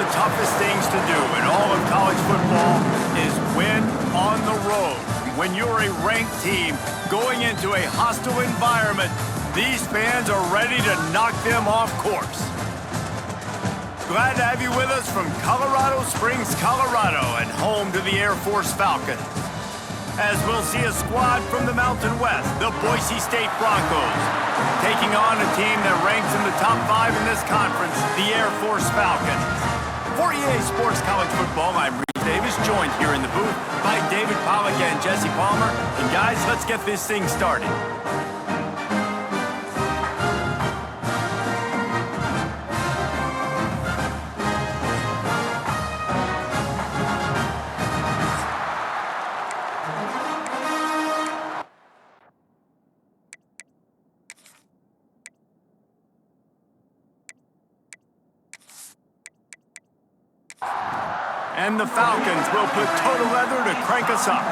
the toughest things to do in all of college football is win on the road. When you're a ranked team going into a hostile environment, these fans are ready to knock them off course. Glad to have you with us from Colorado Springs, Colorado, and home to the Air Force Falcons. As we'll see a squad from the Mountain West, the Boise State Broncos, taking on a team that ranks in the top 5 in this conference, the Air Force Falcons. For EA Sports College Football, I'm Reese Davis, joined here in the booth by David Pollack and Jesse Palmer. And guys, let's get this thing started. And the Falcons will put total leather to crank us up.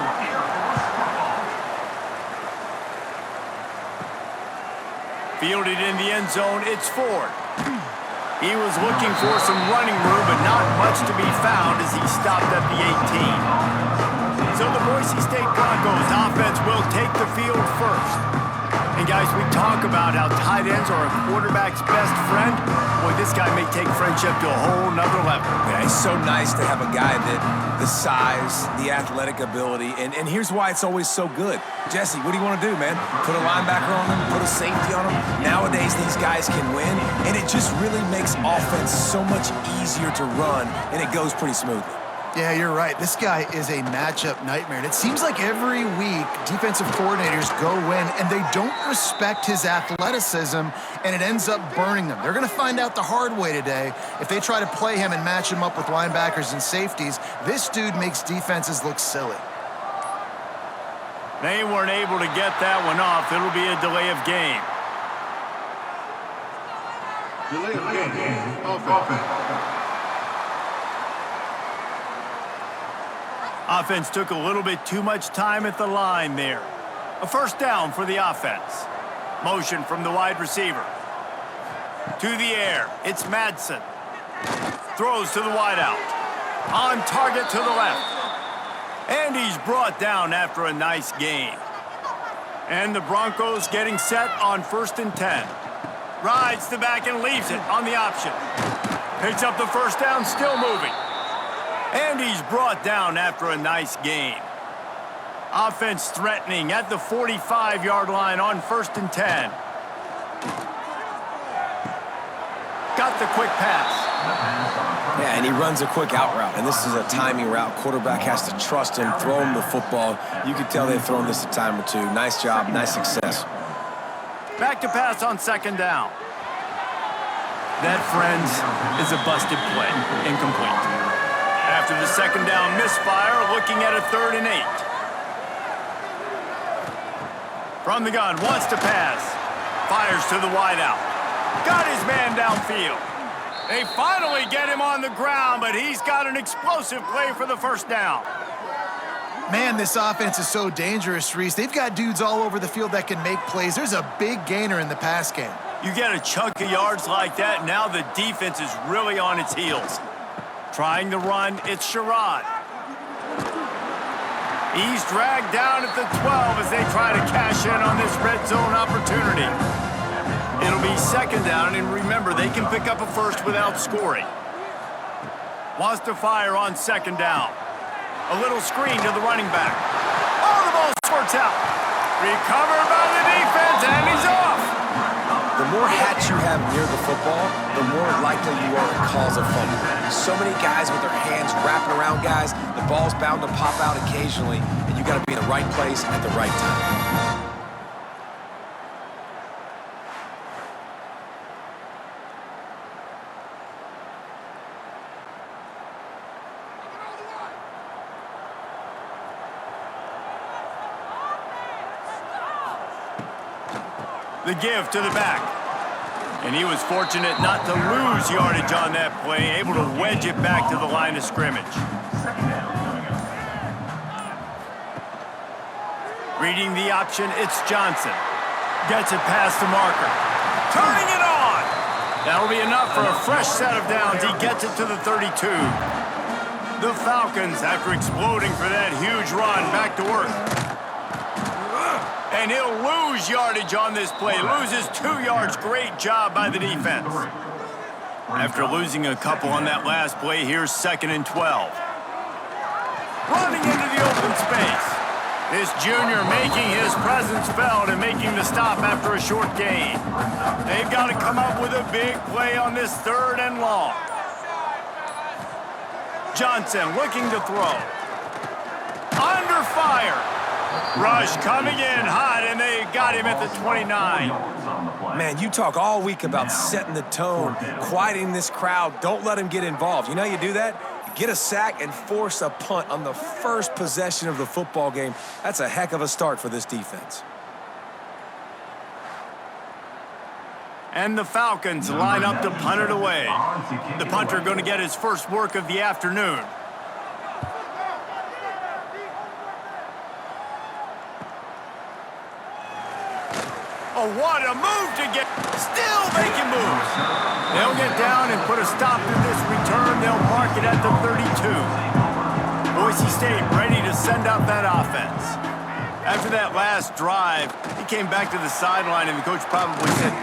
Fielded in the end zone, it's Ford. He was looking for some running room, but not much to be found as he stopped at the 18. So the Boise State Broncos offense will take the field first. And guys, we talk about how tight ends are a quarterback's best friend. Boy, this guy may take friendship to a whole nother level. Yeah, it's so nice to have a guy that the size, the athletic ability, and here's why it's always so good. Jesse, what do you want to do, man? Put a linebacker on them, put a safety on them. Nowadays, these guys can win, and it just really makes offense so much easier to run, and it goes pretty smoothly. Yeah, you're right. This guy is a matchup nightmare. And it seems like every week defensive coordinators go in and they don't respect his athleticism, and it ends up burning them. They're going to find out the hard way today. If they try to play him and match him up with linebackers and safeties, this dude makes defenses look silly. They weren't able to get that one off. It'll be a delay of game. Delay of game. Offense. Offense took a little bit too much time at the line there. A first down for the offense. Motion from the wide receiver. To the air, it's Madsen. Throws to the wideout. On target to the left. And he's brought down after a nice gain. And the Broncos getting set on 1st and 10. Rides the back and leaves it on the option. Picks up the first down, still moving. And he's brought down after a nice gain. Offense threatening at the 45-yard line on 1st and 10. Got the quick pass. Yeah, and he runs a quick out route, and this is a timing route. Quarterback has to trust him, throw him the football. You can tell they've thrown this a time or two. Nice job, nice success. Back to pass on 2nd down. That, friends, is a busted play. Incomplete. After the 2nd down misfire, looking at a 3rd and 8. From the gun, wants to pass. Fires to the wideout. Got his man downfield. They finally get him on the ground, but he's got an explosive play for the 1st down. Man, this offense is so dangerous, Reese. They've got dudes all over the field that can make plays. There's a big gainer in the pass game. You get a chunk of yards like that, now the defense is really on its heels. Trying the run, it's Sherrod. He's dragged down at the 12 as they try to cash in on this red zone opportunity. It'll be 2nd down, and remember, they can pick up a first without scoring. Wants to fire on 2nd down. A little screen to the running back. Oh, the ball squirts out. Recovered by the defense, and he's off. The more hats you have near the football, the more likely you are to cause a fumble. So many guys with their hands wrapping around guys, the ball's bound to pop out occasionally, and you got to be in the right place at the right time. The give to the back. And he was fortunate not to lose yardage on that play, able to wedge it back to the line of scrimmage. Reading the option, it's Johnson. Gets it past the marker. Turning it on! That'll be enough for a fresh set of downs. He gets it to the 32. The Falcons, after exploding for that huge run, back to work. And he'll lose yardage on this play. Loses 2 yards. Great job by the defense. After losing a couple on that last play, here's 2nd and 12. Running into the open space. This junior making his presence felt and making the stop after a short gain. They've got to come up with a big play on this 3rd and long. Johnson looking to throw. Under fire. Rush coming in hot, and they got him at the 29. Man, you talk all week about setting the tone, quieting this crowd. Don't let him get involved. You know how you do that? Get a sack and force a punt on the first possession of the football game. That's a heck of a start for this defense. And the Falcons line up to punt it away. The punter going to get his first work of the afternoon. Oh, what a move to get. Still making moves. They'll get down and put a stop to this return. They'll mark it at the 32. Boise State ready to send out that offense. After that last drive, he came back to the sideline, and the coach probably said,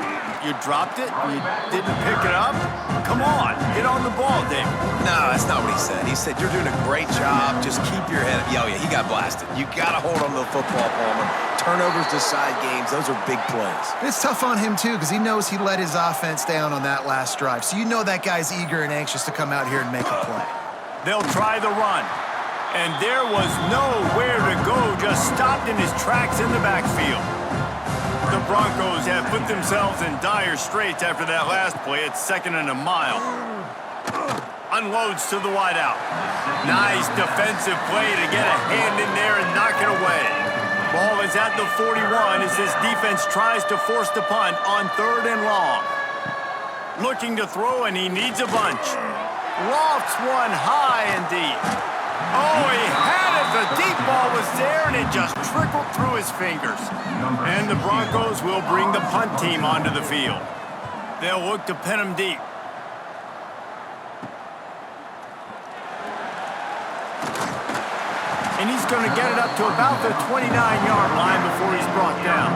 "You dropped it? You didn't pick it up? Come on, get on the ball, David." No, that's not what he said. He said, "You're doing a great job. Just keep your head up." Oh, yeah, he got blasted. You got to hold on to the football, Palmer. Turnovers decide games. Those are big plays. It's tough on him, too, because he knows he let his offense down on that last drive. So you know that guy's eager and anxious to come out here and make a play. They'll try the run. And there was nowhere to go, just stopped in his tracks in the backfield. The Broncos have put themselves in dire straits after that last play. It's 2nd and a mile. Unloads to the wideout. Nice defensive play to get a hand in there and knock it away. Ball is at the 41 as this defense tries to force the punt on 3rd and long. Looking to throw, and he needs a bunch. Lofts one high and deep. Oh, he had it. The deep ball was there, and it just trickled through his fingers. And the Broncos will bring the punt team onto the field. They'll look to pin him deep. And he's going to get it up to about the 29-yard line before he's brought down.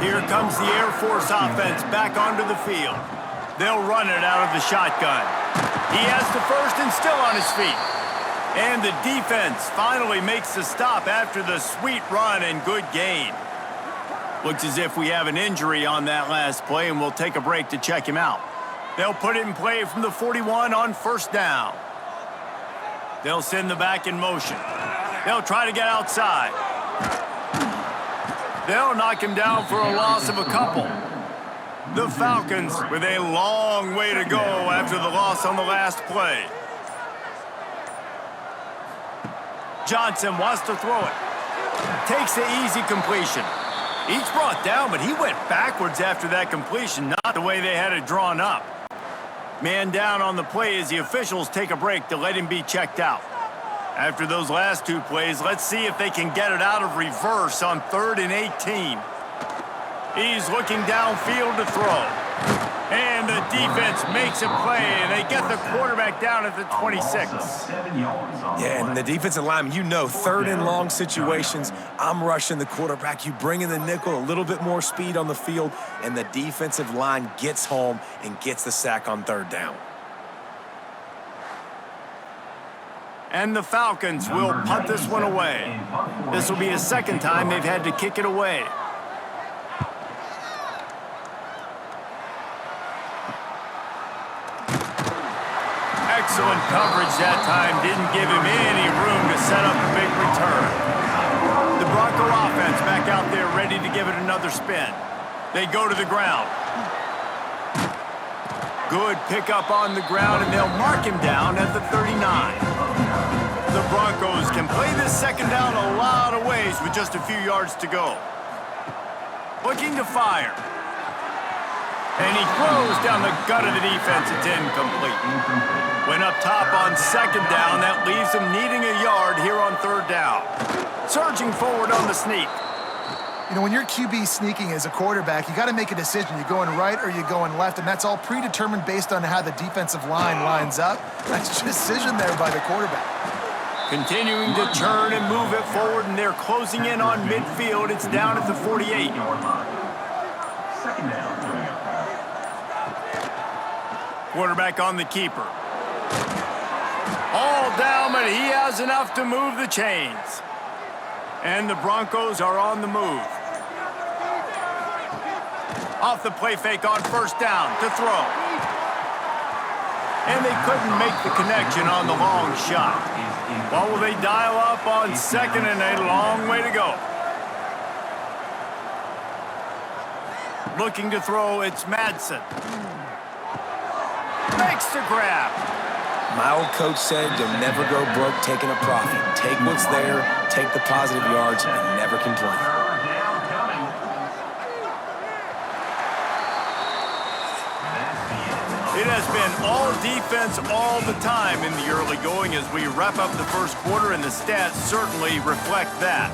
Here comes the Air Force offense back onto the field. They'll run it out of the shotgun. He has the first and still on his feet. And the defense finally makes the stop after the sweet run and good gain. Looks as if we have an injury on that last play, and we'll take a break to check him out. They'll put it in play from the 41 on 1st down. They'll send the back in motion. They'll try to get outside. They'll knock him down for a loss of a couple. The Falcons with a long way to go after the loss on the last play. Johnson wants to throw it. Takes the easy completion. He's brought down, but he went backwards after that completion, not the way they had it drawn up. Man down on the play as the officials take a break to let him be checked out. After those last 2 plays, let's see if they can get it out of reverse on 3rd and 18. He's looking downfield to throw. And the defense makes a play, and they get the quarterback down at the 26. Yeah, and the defensive lineman, you know, 3rd and long situations, I'm rushing the quarterback. You bring in the nickel, a little bit more speed on the field, and the defensive line gets home and gets the sack on 3rd down. And the Falcons will punt this one away. This will be the 2nd time they've had to kick it away. Excellent coverage that time. Didn't give him any room to set up a big return. The Bronco offense back out there ready to give it another spin. They go to the ground. Good pickup on the ground, and they'll mark him down at the 39. The Broncos can play this 2nd down a lot of ways with just a few yards to go. Looking to fire. And he throws down the gut of the defense. It's incomplete. Went up top on 2nd down. That leaves him needing a yard here on 3rd down. Surging forward on the sneak. You know, when you're QB sneaking as a quarterback, you got to make a decision. You're going right or you're going left, and that's all predetermined based on how the defensive line lines up. That's a decision there by the quarterback. Continuing to turn and move it forward, and they're closing in on midfield. It's down at the 48. Quarterback on the keeper. All down, but he has enough to move the chains. And the Broncos are on the move. Off the play fake on first down to throw. And they couldn't make the connection on the long shot. Well, will they dial up on second and a long way to go? Looking to throw, it's Madsen. Makes the grab. My old coach said you'll never go broke taking a profit. Take what's there, take the positive yards, and never complain. It has been all defense all the time in the early going as we wrap up the first quarter, and the stats certainly reflect that.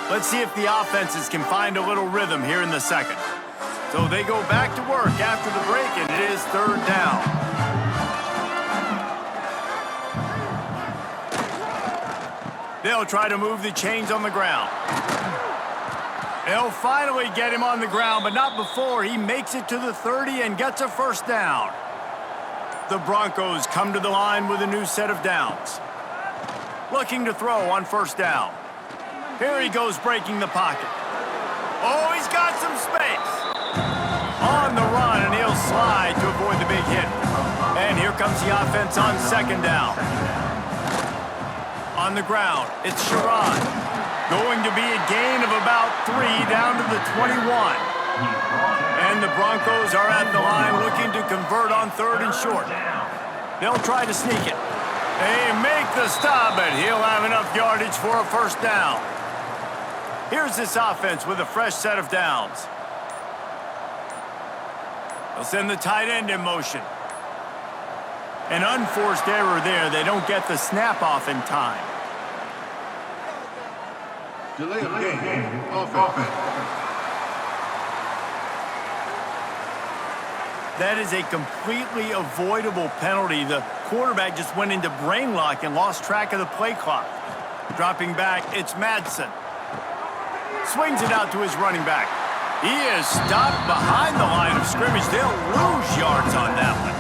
Let's see if the offenses can find a little rhythm here in the second. So they go back to work after the break, and it is third down. They'll try to move the chains on the ground. They'll finally get him on the ground, but not before he makes it to the 30 and gets a first down. The Broncos come to the line with a new set of downs. Looking to throw on first down. Here he goes breaking the pocket. Oh, he's got some space. On the run, and he'll slide to avoid the big hit. And here comes the offense on second down. On the ground, it's Sherrod. Going to be a gain of about 3 down to the 21. And the Broncos are at the line looking to convert on third and short. They'll try to sneak it. They make the stop, but he'll have enough yardage for a first down. Here's this offense with a fresh set of downs. They'll send the tight end in motion. An unforced error there. They don't get the snap off in time. Delay of game. Offense. That is a completely avoidable penalty. The quarterback just went into brain lock and lost track of the play clock. Dropping back, it's Madsen. Swings it out to his running back. He is stopped behind the line of scrimmage. They'll lose yards on that one.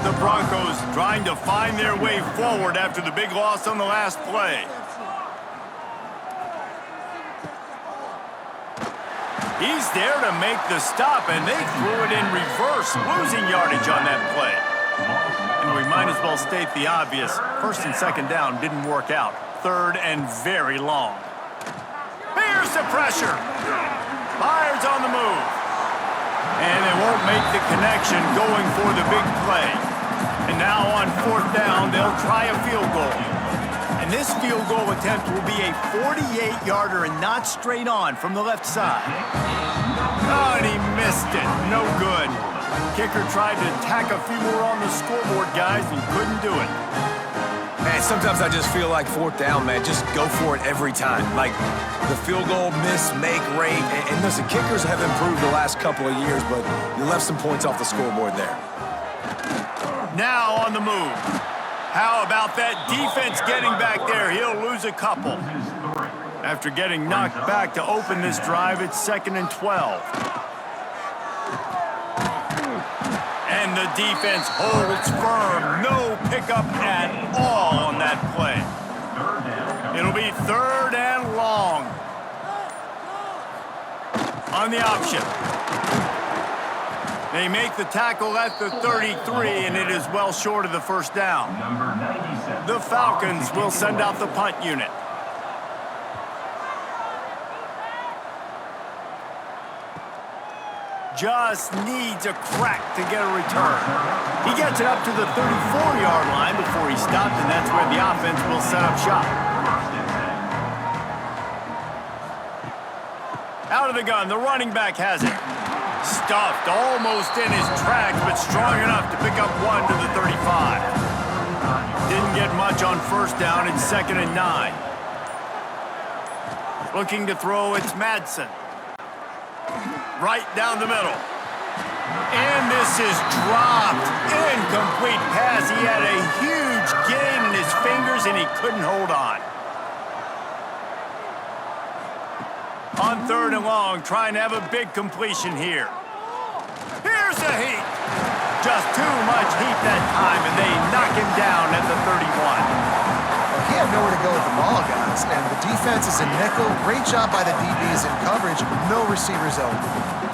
The Broncos trying to find their way forward after the big loss on the last play. He's there to make the stop, and they threw it in reverse, losing yardage on that play. And we might as well state the obvious. First and second down didn't work out. Third and very long. Here's the pressure. Byers on the move. And they won't make the connection going for the big play. And now on fourth down, they'll try a field goal. And this field goal attempt will be a 48-yarder and not straight on from the left side. Oh, and he missed it. No good. Kicker tried to tack a few more on the scoreboard, guys, and couldn't do it. Man, sometimes I just feel like fourth down, man. Just go for it every time. Like the field goal miss, make, rate. And listen, kickers have improved the last couple of years, but you left some points off the scoreboard there. Now on the move. How about that defense getting back there? He'll lose a couple. After getting knocked back to open this drive, it's 2nd and 12. And the defense holds firm. No pickup at all on that play. It'll be 3rd and long. On the option. They make the tackle at the 33, and it is well short of the first down. The Falcons will send out the punt unit. Just needs a crack to get a return. He gets it up to the 34-yard line before he stopped, and that's where the offense will set up shop. Out of the gun, the running back has it. Stuffed almost in his tracks, but strong enough to pick up one to the 35. Didn't get much on first down. It's 2nd and 9. Looking to throw, it's Madsen. Right down the middle. And this is dropped. Incomplete pass. He had a huge gain in his fingers, and he couldn't hold on. On 3rd and long, trying to have a big completion here. Here's a heat. Just too much heat that time, and they knock him down at the 31. Well, he had nowhere to go with the ball, guys, and the defense is in nickel. Great job by the DBs in coverage. No receivers open.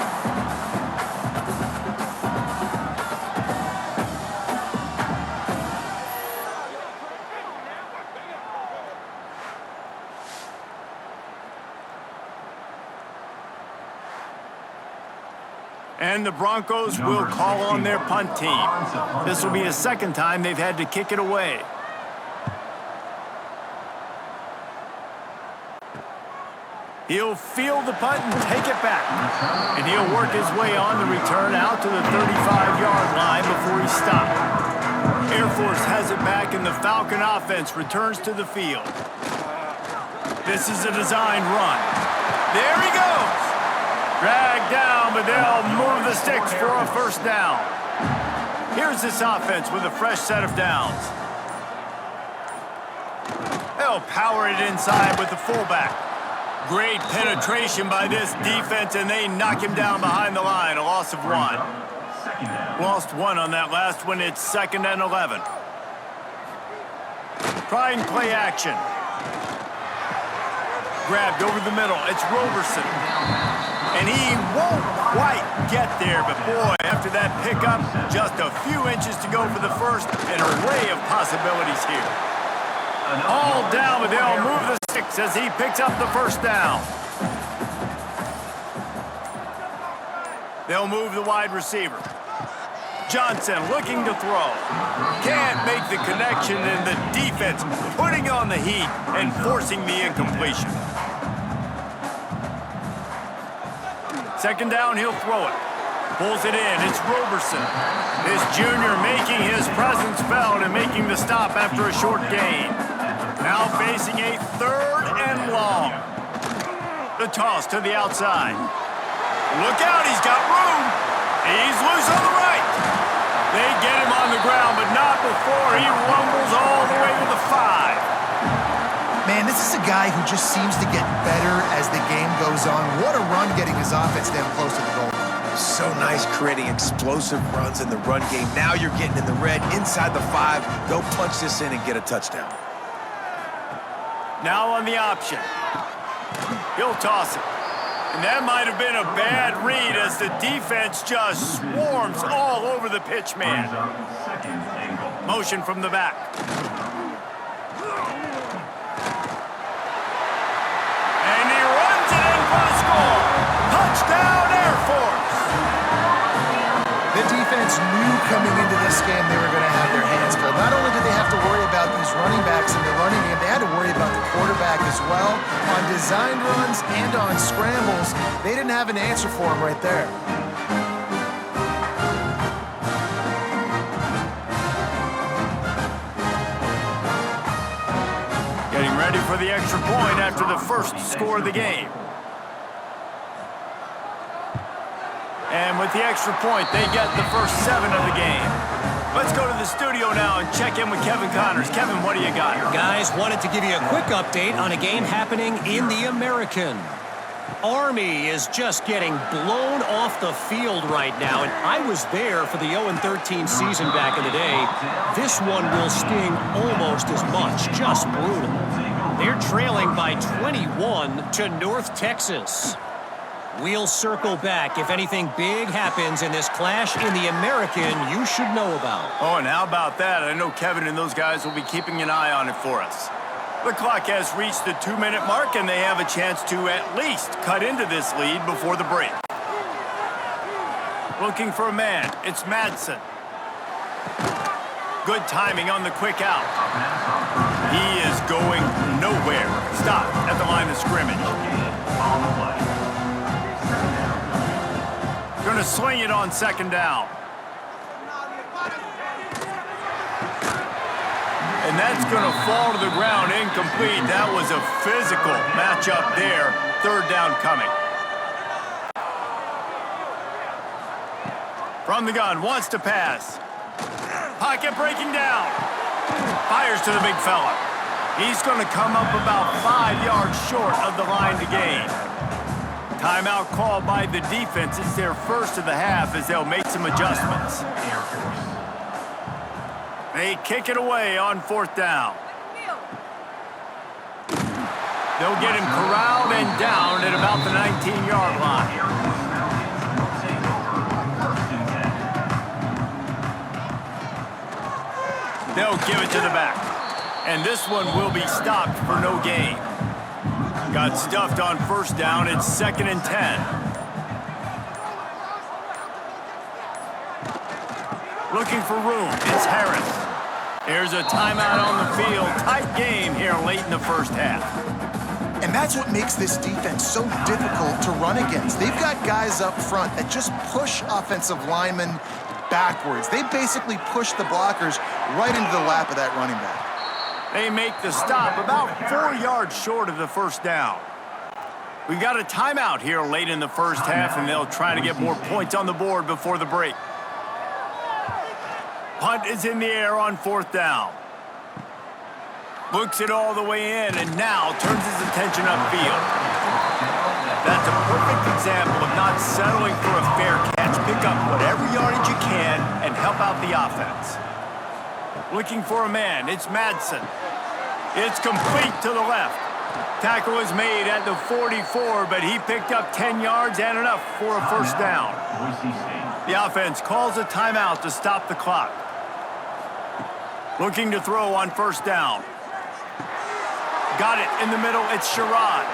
And the Broncos will call on their punt team. This will be the 2nd time they've had to kick it away. He'll field the punt and take it back. And he'll work his way on the return out to the 35-yard line before he stopped. Air Force has it back, and the Falcon offense returns to the field. This is a designed run. There he goes. Dragged down, but they'll move the sticks for a 1st down. Here's this offense with a fresh set of downs. They'll power it inside with the fullback. Great penetration by this defense, and they knock him down behind the line. A loss of 1. Lost 1 on that last one. It's 2nd and 11. Trying play action. Grabbed over the middle. It's Roberson. And he won't quite get there, but boy, after that pickup, just a few inches to go for the first. An array of possibilities here. All down, but they'll move the sticks as he picks up the 1st down. They'll move the wide receiver. Johnson looking to throw. Can't make the connection, and the defense putting on the heat and forcing the incompletion. 2nd down, he'll throw it. Pulls it in. It's Roberson. This junior making his presence felt and making the stop after a short gain. Now facing a 3rd and long. The toss to the outside. Look out, he's got room. He's loose on the right. They get him on the ground, but not before he rumbles all the way to the 5. Man, this is a guy who just seems to get better as the game goes on. What a run getting his offense down close to the goal. So nice creating explosive runs in the run game. Now you're getting in the red inside the 5. Go punch this in and get a touchdown. Now on the option. He'll toss it. And that might have been a bad read as the defense just swarms all over the pitch man. Motion from the back. And he runs it in for the score. Touchdown, Air Force. The defense knew coming into this game they were going to have their hands full. Not only did they have to worry about these running backs in the running game, they had to worry about the quarterback as well. On designed runs and on scrambles, they didn't have an answer for him right there. Getting ready for the extra point after the first score of the game. And with the extra point, they get the first 7 of the game. Let's go to the studio now and check in with Kevin Connors. Kevin, what do you got? Guys, wanted to give you a quick update on a game happening in the American. Army is just getting blown off the field right now, and I was there for the 0-13 season back in the day. This one will sting almost as much, just brutal. They're trailing by 21 to North Texas. We'll circle back if anything big happens in this clash in the American you should know about. Oh, and how about that? I know Kevin and those guys will be keeping an eye on it for us. The clock has reached the 2-minute mark, and they have a chance to at least cut into this lead before the break. Looking for a man. It's Madsen. Good timing on the quick out. He is going nowhere. Stop at the line of scrimmage. Going to sling it on second down. And that's going to fall to the ground, incomplete. That was a physical matchup there. Third down coming. From the gun, wants to pass. Pocket breaking down. Fires to the big fella. He's going to come up about 5 yards short of the line to gain. Timeout called by the defense. It's their first of the half as they'll make some adjustments. They kick it away on fourth down. They'll get him corralled and down at about the 19-yard line. They'll give it to the back. And this one will be stopped for no gain. Got stuffed on first down. It's 2nd and 10. Looking for room. It's Harris. There's a timeout on the field. Tight game here late in the first half. And that's what makes this defense so difficult to run against. They've got guys up front that just push offensive linemen backwards. They basically push the blockers right into the lap of that running back. They make the stop about 4 yards short of the first down. We've got a timeout here late in the first half, and they'll try to get more points on the board before the break. Punt is in the air on fourth down. Looks it all the way in, and now turns his attention upfield. That's a perfect example of not settling for a fair catch. Pick up whatever yardage you can and help out the offense. Looking for a man. It's Madsen. It's complete to the left. Tackle is made at the 44, but he picked up 10 yards and enough for a first down. The offense calls a timeout to stop the clock. Looking to throw on first down. Got it in the middle. It's Sherrod.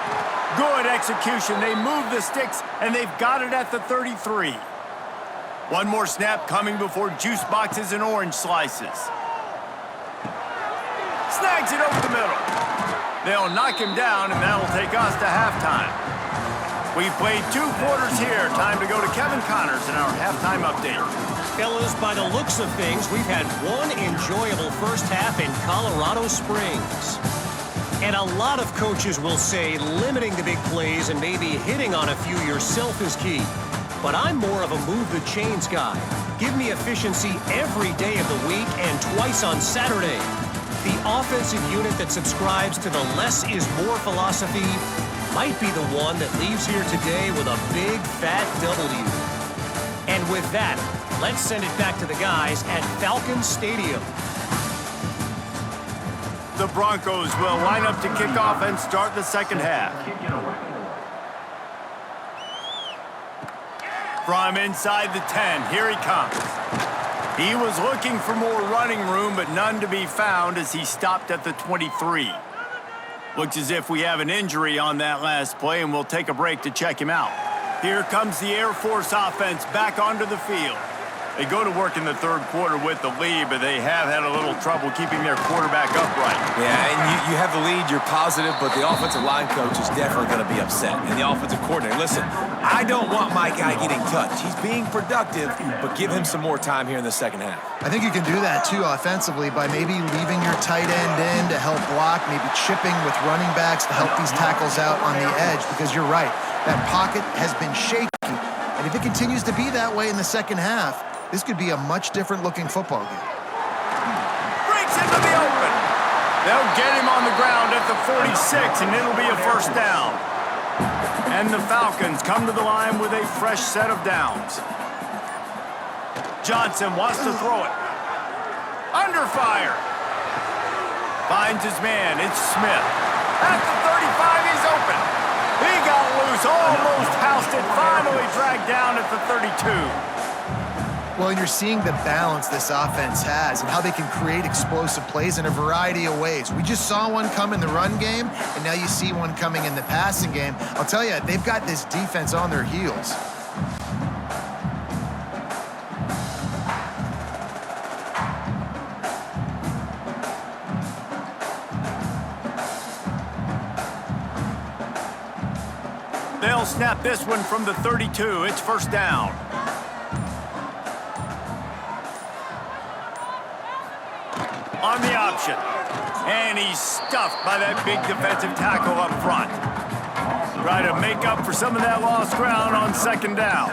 Good execution. They move the sticks, and they've got it at the 33. One more snap coming before juice boxes and orange slices. Snags it over the middle. They'll knock him down, and that'll take us to halftime. We've played 2 quarters here. Time to go to Kevin Connors in our halftime update. Fellas, by the looks of things, we've had one enjoyable first half in Colorado Springs. And a lot of coaches will say limiting the big plays and maybe hitting on a few yourself is key. But I'm more of a move the chains guy. Give me efficiency every day of the week and twice on Saturday. The offensive unit that subscribes to the less is more philosophy might be the one that leaves here today with a big fat W. And with that, let's send it back to the guys at Falcon Stadium. The Broncos will line up to kick off and start the second half. From inside the 10, here he comes. He was looking for more running room, but none to be found as he stopped at the 23. Looks as if we have an injury on that last play, and we'll take a break to check him out. Here comes the Air Force offense back onto the field. They go to work in the third quarter with the lead, but they have had a little trouble keeping their quarterback upright. Yeah, and you have the lead, you're positive, but the offensive line coach is definitely going to be upset. And the offensive coordinator, listen, I don't want my guy getting touched. He's being productive, but give him some more time here in the second half. I think you can do that, too, offensively, by maybe leaving your tight end in to help block, maybe chipping with running backs to help these tackles out on the edge, because you're right, that pocket has been shaky. And if it continues to be that way in the second half, this could be a much different-looking football game. Breaks into the open. They'll get him on the ground at the 46, and it'll be a first down. And the Falcons come to the line with a fresh set of downs. Johnson wants to throw it. Under fire. Finds his man. It's Smith. At the 35, he's open. He got loose, almost housed it, finally dragged down at the 32. Well, and you're seeing the balance this offense has and how they can create explosive plays in a variety of ways. We just saw one come in the run game, and now you see one coming in the passing game. I'll tell you, they've got this defense on their heels. They'll snap this one from the 32. It's first down. on the option. And he's stuffed by that big defensive tackle up front. Try to make up for some of that lost ground on second down.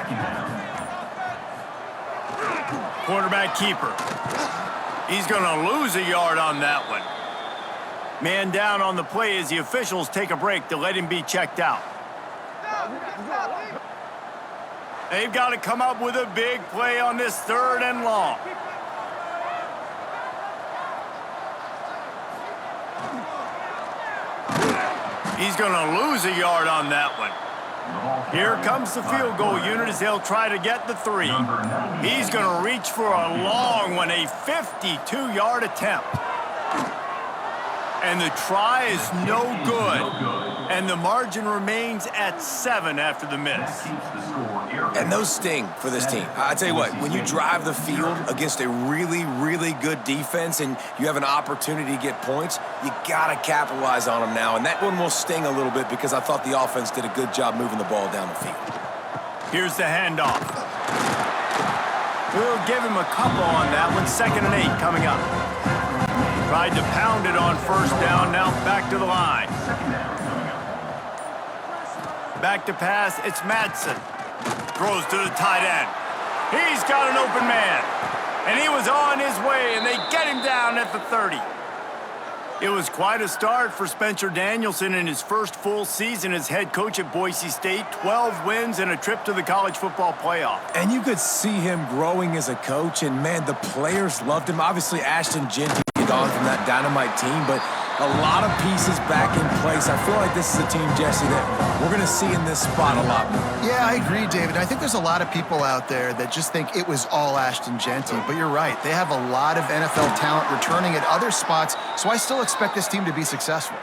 Quarterback keeper. He's going to lose a yard on that one. Man down on the play as the officials take a break to let him be checked out. They've got to come up with a big play on this 3rd and long. He's going to lose a yard on that one. Here comes the field goal unit as they'll try to get the 3. He's going to reach for a long one, a 52-yard attempt. And the try is no good. And the margin remains at 7 after the miss. And those sting for this team. I tell you what, when you drive the field against a really, really good defense and you have an opportunity to get points, you got to capitalize on them now. And that one will sting a little bit because I thought the offense did a good job moving the ball down the field. Here's the handoff. We'll give him a couple on that one. 2nd and 8 coming up. Tried to pound it on 1st down, now back to the line. Back to pass, it's Madsen. Throws to the tight end. He's got an open man. And he was on his way, and they get him down at the 30. It was quite a start for Spencer Danielson in his first full season as head coach at Boise State. 12 wins and a trip to the college football playoff. And you could see him growing as a coach, and man, the players loved him. Obviously, Ashton Genty on from that dynamite team, but a lot of pieces back in place. I feel like this is a team, Jesse, that we're going to see in this spot a lot more. Yeah, I agree, David. I think there's a lot of people out there that just think it was all Ashton Genty, but you're right. They have a lot of NFL talent returning at other spots, so I still expect this team to be successful.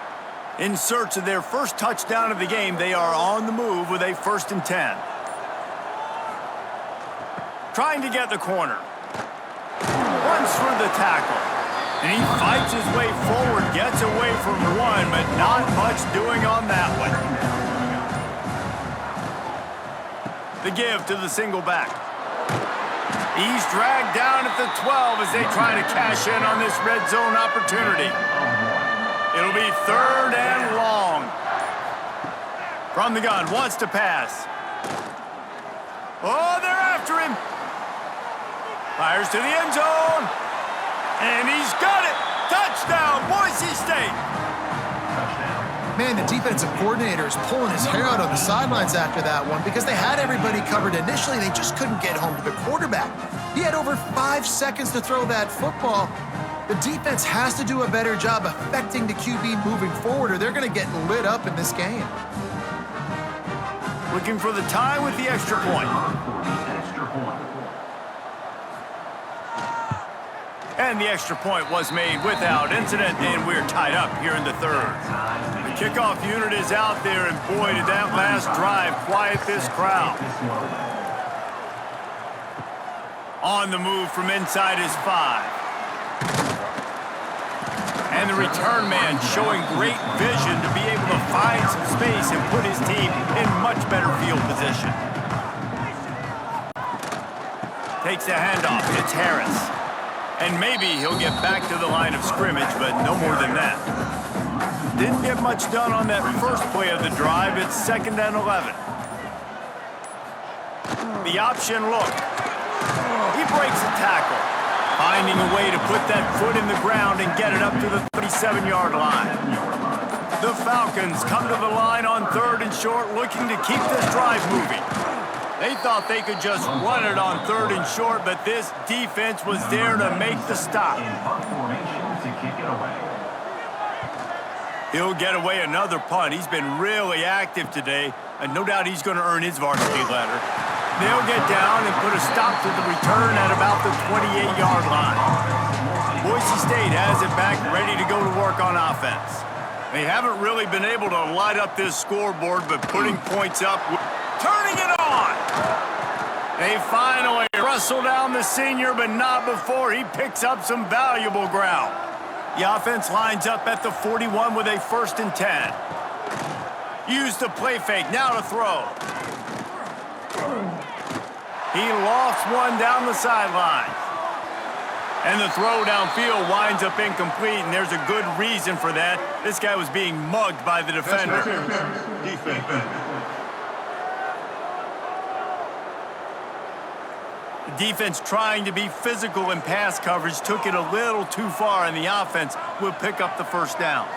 In search of their first touchdown of the game, they are on the move with a 1st and 10. Trying to get the corner. Runs through the tackle. And he fights his way forward, gets away from one, but not much doing on that one. The give to the single back. He's dragged down at the 12 as they try to cash in on this red zone opportunity. It'll be 3rd and long. From the gun, wants to pass. Oh, they're after him. Fires to the end zone. And he's got it! Touchdown, Boise State! Man, the defensive coordinator is pulling his hair out on the sidelines after that one because they had everybody covered initially. They just couldn't get home to the quarterback. He had over 5 seconds to throw that football. The defense has to do a better job affecting the QB moving forward or they're going to get lit up in this game. Looking for the tie with the extra point. And the extra point was made without incident, and we're tied up here in the 3rd. The kickoff unit is out there, and boy, did that last drive quiet this crowd. On the move from inside his 5. And the return man showing great vision to be able to find some space and put his team in much better field position. Takes the handoff, it's Harris. And maybe he'll get back to the line of scrimmage, but no more than that. Didn't get much done on that first play of the drive. It's 2nd and 11. The option look. He breaks a tackle, finding a way to put that foot in the ground and get it up to the 37-yard line. The Falcons come to the line on 3rd and short, looking to keep this drive moving. They thought they could just run it on 3rd and short, but this defense was there to make the stop. He'll get away another punt. He's been really active today, and no doubt he's going to earn his varsity letter. They'll get down and put a stop to the return at about the 28-yard line. Boise State has it back, ready to go to work on offense. They haven't really been able to light up this scoreboard, but putting points up, turning it on. They finally wrestle down the senior, but not before he picks up some valuable ground. The offense lines up at the 41 with a 1st and 10. Use the play fake, now to throw. He lofts one down the sideline. And the throw downfield winds up incomplete, and there's a good reason for that. This guy was being mugged by the defender. Defense. Defense trying to be physical in pass coverage took it a little too far, and the offense will pick up the first down.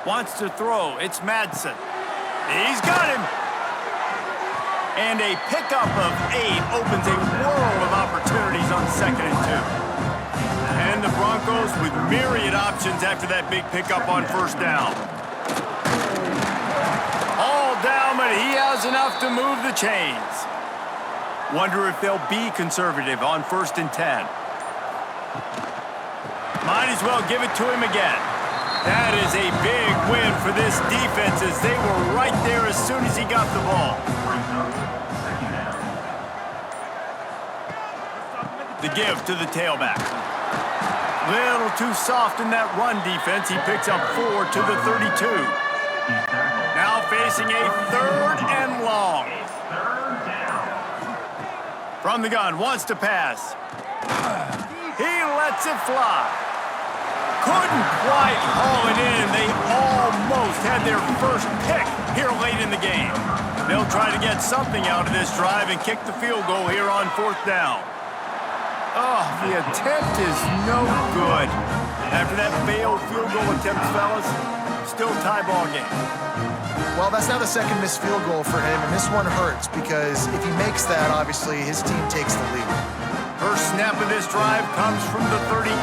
Wants to throw. It's Madsen. He's got him. And a pickup of 8 opens a world of opportunities on 2nd and 2. And the Broncos with myriad options after that big pickup on 1st down. All down, but he has enough to move the chains. Wonder if they'll be conservative on 1st and 10. Might as well give it to him again. That is a big win for this defense as they were right there as soon as he got the ball. The give to the tailback. Little too soft in that run defense. He picks up 4 to the 32. Now facing a 3rd and long. From the gun, wants to pass. He lets it fly. Couldn't quite haul it in. They almost had their first pick here late in the game. They'll try to get something out of this drive and kick the field goal here on 4th down. Oh, the attempt is no good. After that failed field goal attempt, fellas, still tie ball game. Well, that's now the 2nd missed field goal for him, and this one hurts because if he makes that, obviously, his team takes the lead. First snap of this drive comes from the 32.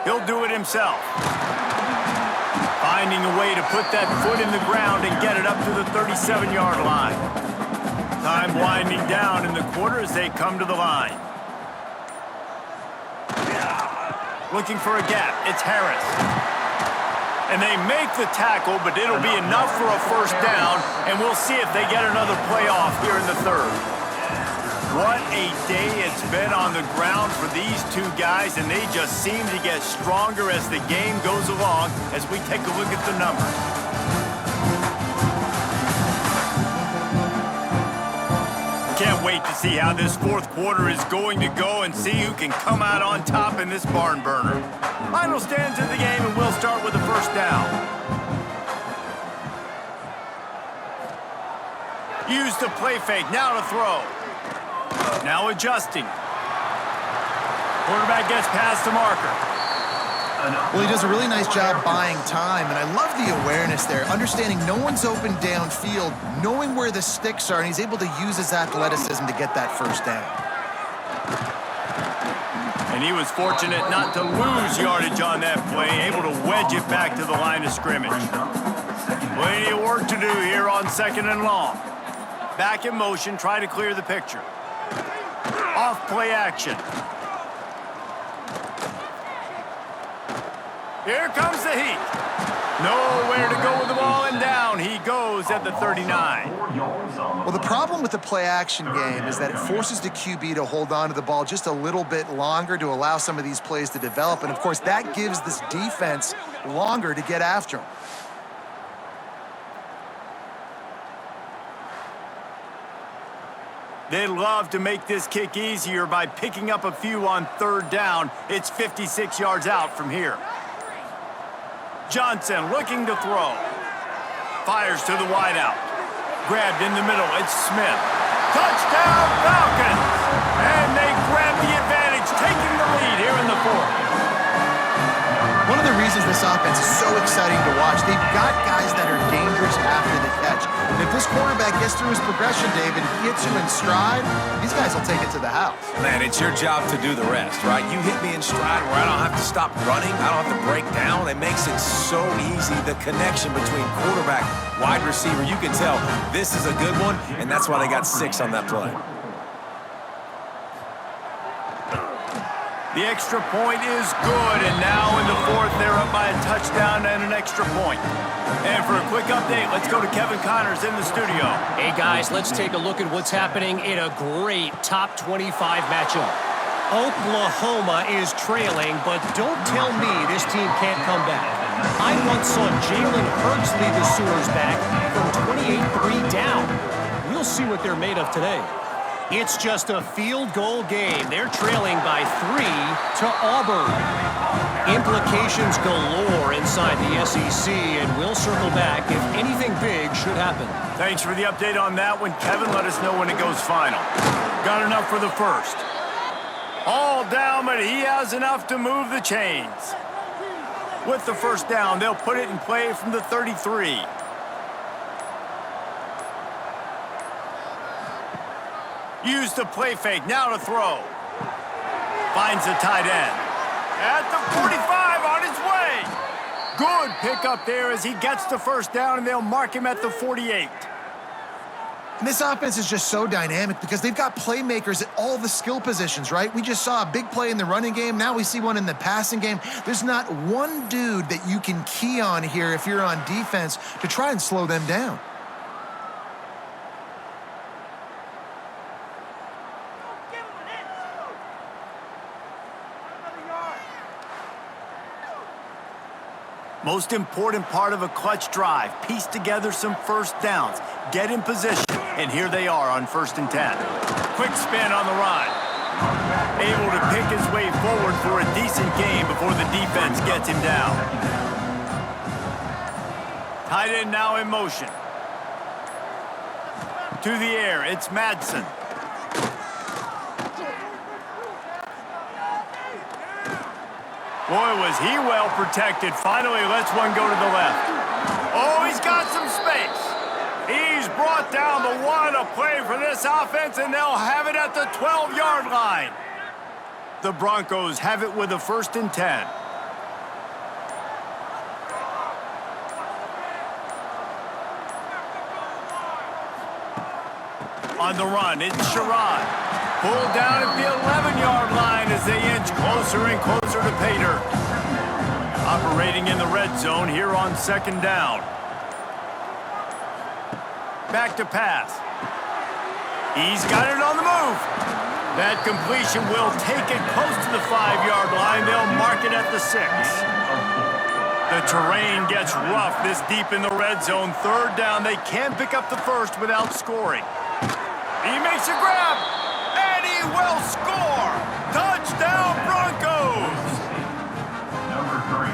He'll do it himself. Finding a way to put that foot in the ground and get it up to the 37-yard line. Time winding down in the quarter as they come to the line. Looking for a gap. It's Harris. And they make the tackle, but it'll be enough for a 1st down, and we'll see if they get another playoff here in the 3rd. What a day it's been on the ground for these two guys, and they just seem to get stronger as the game goes along as we take a look at the numbers. Can't wait to see how this 4th quarter is going to go and see who can come out on top in this barn burner. Final stands in the game, and we'll start with the 1st down. Use the play fake, now to throw. Now adjusting. Quarterback gets past the marker. Well, he does a really nice job buying time, and I love the awareness there, understanding no one's open downfield, knowing where the sticks are, and he's able to use his athleticism to get that 1st down. And he was fortunate not to lose yardage on that play, able to wedge it back to the line of scrimmage. Plenty of work to do here on 2nd and long. Back in motion, try to clear the picture. Off play action. Here comes the heat. Nowhere to go with the ball, and down he goes at the 39. Well, the problem with the play-action game is that it forces the QB to hold on to the ball just a little bit longer to allow some of these plays to develop, and of course that gives this defense longer to get after him. They'd love to make this kick easier by picking up a few on 3rd down. It's 56 yards out from here. Johnson looking to throw. Fires to the wideout. Grabbed in the middle. It's Smith. Touchdown Falcons! And they grab the advantage, taking the lead here in the 4th. One of the reasons this offense is so exciting to watch, they've got guys that are dangerous after the catch. And if this quarterback gets through his progression, David, he hits you in stride, these guys will take it to the house. Man, it's your job to do the rest, right? You hit me in stride where I don't have to stop running. I don't have to break down. It makes it so easy. The connection between quarterback, wide receiver, you can tell this is a good one, and that's why they got 6 on that play. The extra point is good, and now in the 4th, they're up by a touchdown and an extra point. And for a quick update, let's go to Kevin Connors in the studio. Hey, guys, let's take a look at what's happening in a great top 25 matchup. Oklahoma is trailing, but don't tell me this team can't come back. I once saw Jalen Hurts lead the Sooners back from 28-3 down. We'll see what they're made of today. It's just a field goal game. They're trailing by 3 to Auburn. Implications galore inside the SEC, and we'll circle back if anything big should happen. Thanks for the update on that one, Kevin. Let us know when it goes final. Got enough for the first. All down, but he has enough to move the chains. With the first down, they'll put it in play from the 33. Use the play fake, now to throw. Finds the tight end. At the 45, on his way. Good pickup there as he gets the first down, and they'll mark him at the 48. And this offense is just so dynamic because they've got playmakers at all the skill positions, right? We just saw a big play in the running game. Now we see one in the passing game. There's not one dude that you can key on here if you're on defense to try and slow them down. Most important part of a clutch drive, piece together some first downs, get in position, and here they are on 1st and 10. Quick spin on the run. Able to pick his way forward for a decent gain before the defense gets him down. Tight end now in motion. To the air, it's Madsen. Boy, was he well protected. Finally lets one go to the left. Oh, he's got some space. He's brought down the one, a play for this offense, and they'll have it at the 12-yard line. The Broncos have it with a 1st and 10. On the run, it's Sherrod. Pulled down at the 11-yard line as they inch closer and closer to pay dirt. Operating in the red zone here on 2nd down. Back to pass. He's got it on the move. That completion will take it close to the 5-yard line. They'll mark it at the 6. The terrain gets rough this deep in the red zone. 3rd down. They can pick up the first without scoring. He makes a grab. Will score! Touchdown, Broncos! Number 3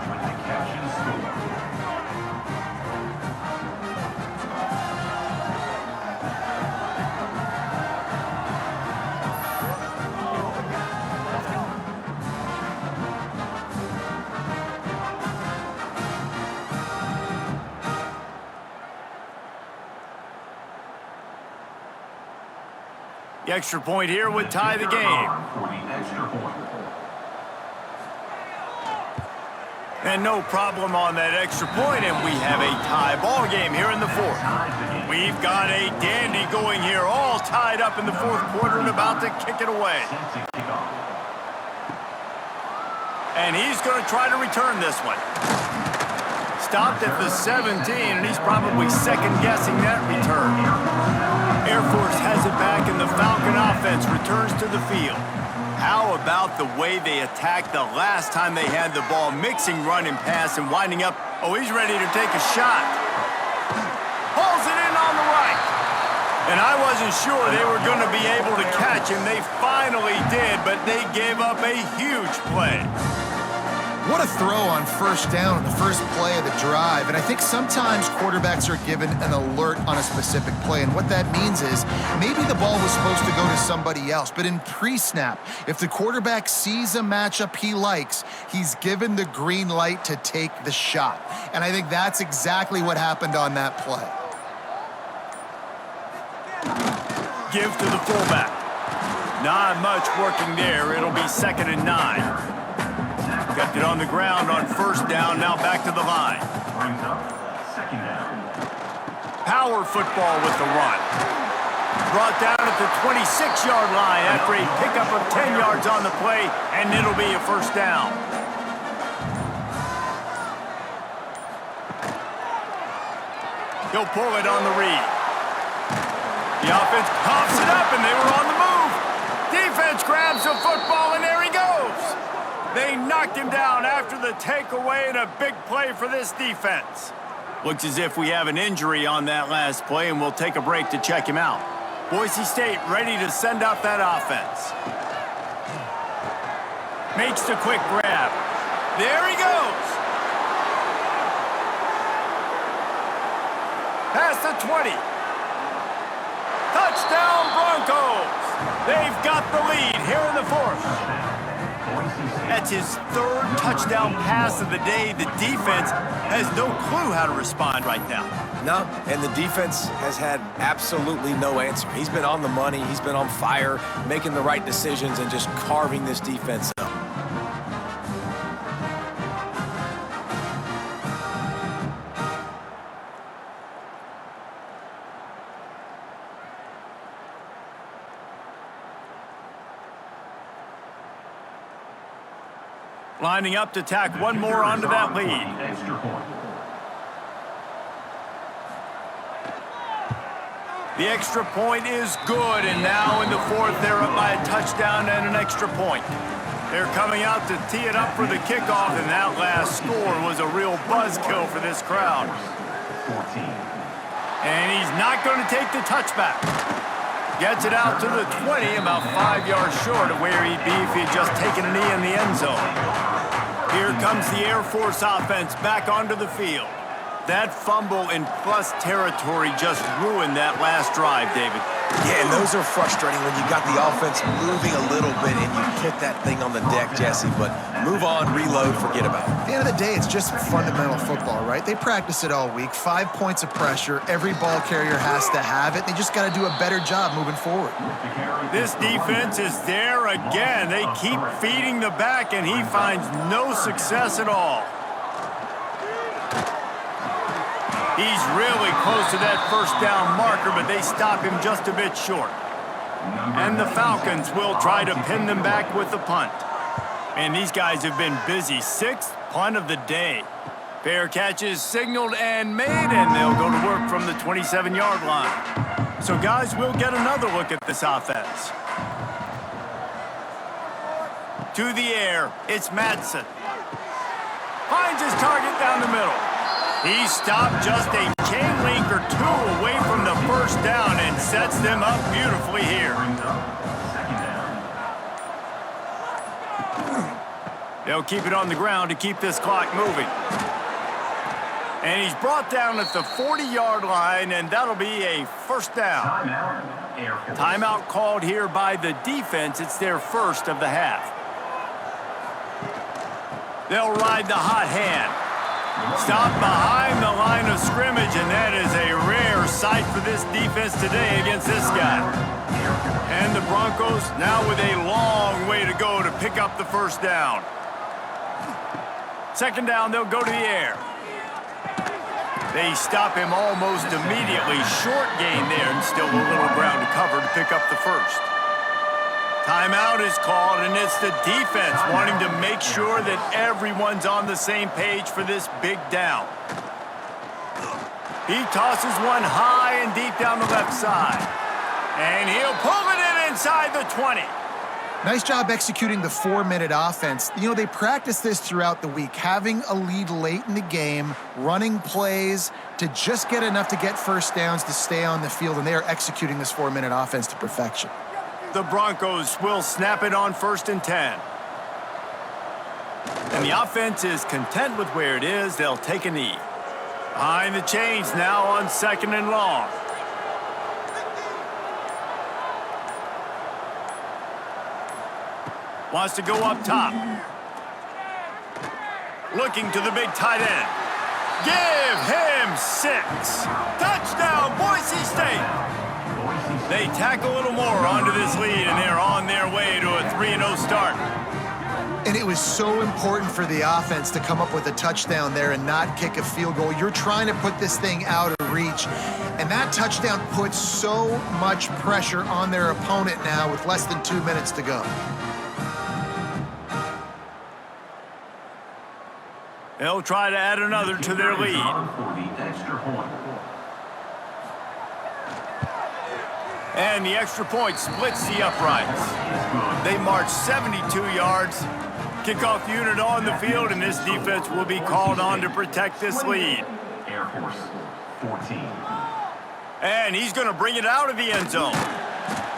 with the catch and score. The extra point here would tie the game. For the extra point. And no problem on that extra point, and we have a tie ball game here in the 4th. We've got a dandy going here, all tied up in the 4th quarter and about to kick it away. And he's going to try to return this one. Stopped at the 17, and he's probably second-guessing that return. Air Force has it back, and the Falcon offense returns to the field. How about the way they attacked the last time they had the ball, mixing run and pass and winding up. Oh, he's ready to take a shot. Pulls it in on the right. And I wasn't sure they were going to be able to catch him. They finally did, but they gave up a huge play. What a throw on 1st down on the first play of the drive. And I think sometimes quarterbacks are given an alert on a specific play. And what that means is maybe the ball was supposed to go to somebody else. But in pre-snap, if the quarterback sees a matchup he likes, he's given the green light to take the shot. And I think that's exactly what happened on that play. Give to the fullback. Not much working there. It'll be 2nd and 9. Kept it on the ground on 1st down, now back to the line. Brings up 2nd down. Power football with the run. Brought down at the 26-yard line after a pickup of 10 yards on the play, and it'll be a 1st down. He'll pull it on the read. The offense pops it up, and they were on the move. Defense grabs the football, and there he goes. They knocked him down after the takeaway, and a big play for this defense. Looks as if we have an injury on that last play, and we'll take a break to check him out. Boise State ready to send out that offense. Makes the quick grab. There he goes. Past the 20. Touchdown Broncos. They've got the lead here in the fourth. That's his third touchdown pass of the day. The defense has no clue how to respond right now. No, and the defense has had absolutely no answer. He's been on the money. He's been on fire, making the right decisions and just carving this defense up. Lining up to tack one more onto that lead. The extra point is good, and now in the fourth, they're up by a touchdown and an extra point. They're coming out to tee it up for the kickoff, and that last score was a real buzzkill for this crowd. And he's not going to take the touchback. Gets it out to the 20, about 5 yards short of where he'd be if he'd just taken a knee in the end zone. Here comes the Air Force offense back onto the field. That fumble in plus territory just ruined that last drive, David. Yeah, and those are frustrating when you got the offense moving a little bit and you put that thing on the deck, Jesse. But move on, reload, forget about it. At the end of the day, it's just fundamental football, right? They practice it all week. 5 points of pressure. Every ball carrier has to have it. They just got to do a better job moving forward. This defense is there again. They keep feeding the back, and he finds no success at all. He's really close to that first down marker, but they stop him just a bit short. And the Falcons will try to pin them back with the punt. And these guys have been busy. 6th punt of the day. Fair catches signaled and made, and they'll go to work from the 27-yard line. So, guys, we'll get another look at this offense. To the air, it's Madsen. Finds his target down the middle. He stopped just a chain link or two away from the first down and sets them up beautifully here. They'll keep it on the ground to keep this clock moving. And he's brought down at the 40-yard line, and that'll be a first down. Timeout called here by the defense. It's their first of the half. They'll ride the hot hand. Stop behind the line of scrimmage, and that is a rare sight for this defense today against this guy. And the Broncos now with a long way to go to pick up the first down. Second down, they'll go to the air. They stop him almost immediately. Short gain there, and still a little ground to cover to pick up the first. Timeout is called, and it's the defense wanting to make sure that everyone's on the same page for this big down. He tosses one high and deep down the left side. And he'll pull it in inside the 20. Nice job executing the 4-minute offense. You know, they practice this throughout the week, having a lead late in the game, running plays to just get enough to get first downs to stay on the field, and they are executing this 4-minute offense to perfection. The Broncos will snap it on 1st and 10. And the offense is content with where it is. They'll take a knee. Behind the chains now on 2nd and long. Wants to go up top. Looking to the big tight end. Give him 6. Touchdown, Boise State. They tack a little more onto this lead, and they're on their way to a 3-0 start. And it was so important for the offense to come up with a touchdown there and not kick a field goal. You're trying to put this thing out of reach, and that touchdown puts so much pressure on their opponent now with less than 2 minutes to go. They'll try to add another to their lead. And the extra point splits the uprights. They march 72 yards. Kickoff unit on the field, and this defense will be called on to protect this lead. Air Force 14. And he's going to bring it out of the end zone.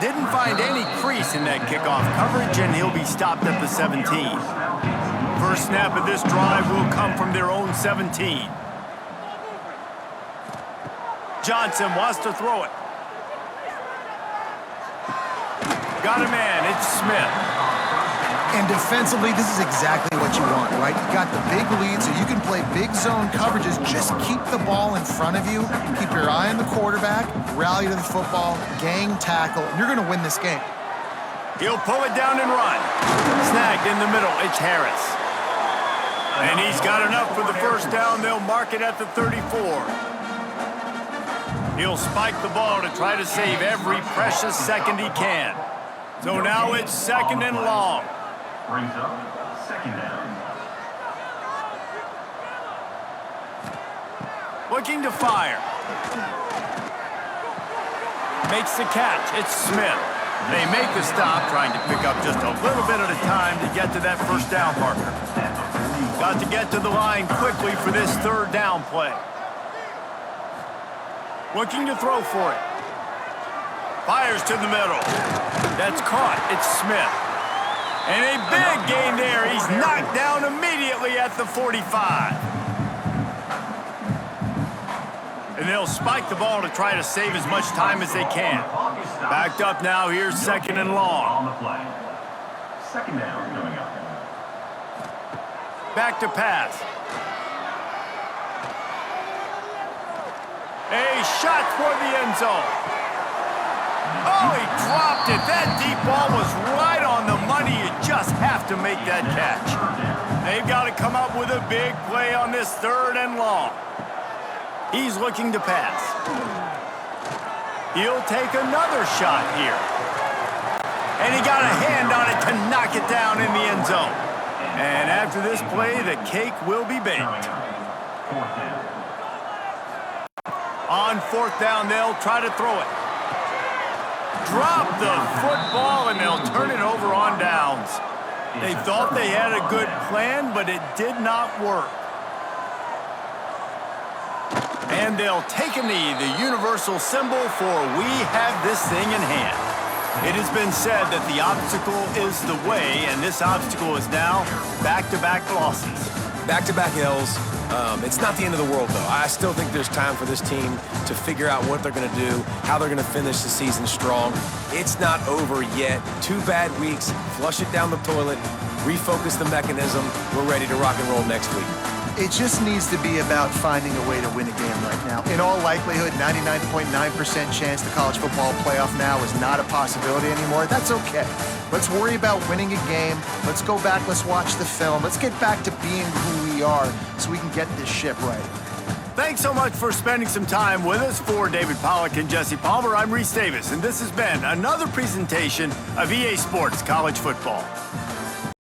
Didn't find any crease in that kickoff coverage, and he'll be stopped at the 17. First snap of this drive will come from their own 17. Johnson wants to throw it. Got a man, it's Smith. And defensively, this is exactly what you want, right? You got the big lead, so you can play big zone coverages. Just keep the ball in front of you. Keep your eye on the quarterback, rally to the football, gang tackle, and you're going to win this game. He'll pull it down and run. Snagged in the middle, it's Harris. And he's got enough for the first down. They'll mark it at the 34. He'll spike the ball to try to save every precious second he can. So now it's second and long. Brings up second down. Looking to fire. Makes the catch. It's Smith. They make the stop, trying to pick up just a little bit at a time to get to that first down marker. Got to get to the line quickly for this third down play. Looking to throw for it. Fires to the middle. That's caught. It's Smith. And a big gain there. He's knocked down immediately at the 45. And they'll spike the ball to try to save as much time as they can. Backed up now. Here's second and long. On the play. Second down coming up. Back to pass. A shot toward the end zone. Oh, he dropped it. That deep ball was right on the money. You just have to make that catch. They've got to come up with a big play on this third and long. He's looking to pass. He'll take another shot here. And he got a hand on it to knock it down in the end zone. And after this play, the cake will be baked. On fourth down, they'll try to throw it. Drop the football, and they'll turn it over on downs. They thought they had a good plan, but it did not work. And they'll take a knee, the universal symbol for we have this thing in hand. It has been said that the obstacle is the way, and this obstacle is now back-to-back losses. Back-to-back L's. It's not the end of the world, though. I still think there's time for this team to figure out what they're going to do, how they're going to finish the season strong. It's not over yet. 2 bad weeks. Flush it down the toilet. Refocus the mechanism. We're ready to rock and roll next week. It just needs to be about finding a way to win a game right now. In all likelihood, 99.9% chance the college football playoff now is not a possibility anymore. That's okay. Let's worry about winning a game. Let's go back. Let's watch the film. Let's get back to being who we are so we can get this ship right. Thanks so much for spending some time with us. For David Pollack and Jesse Palmer, I'm Reese Davis, and this has been another presentation of EA Sports College Football.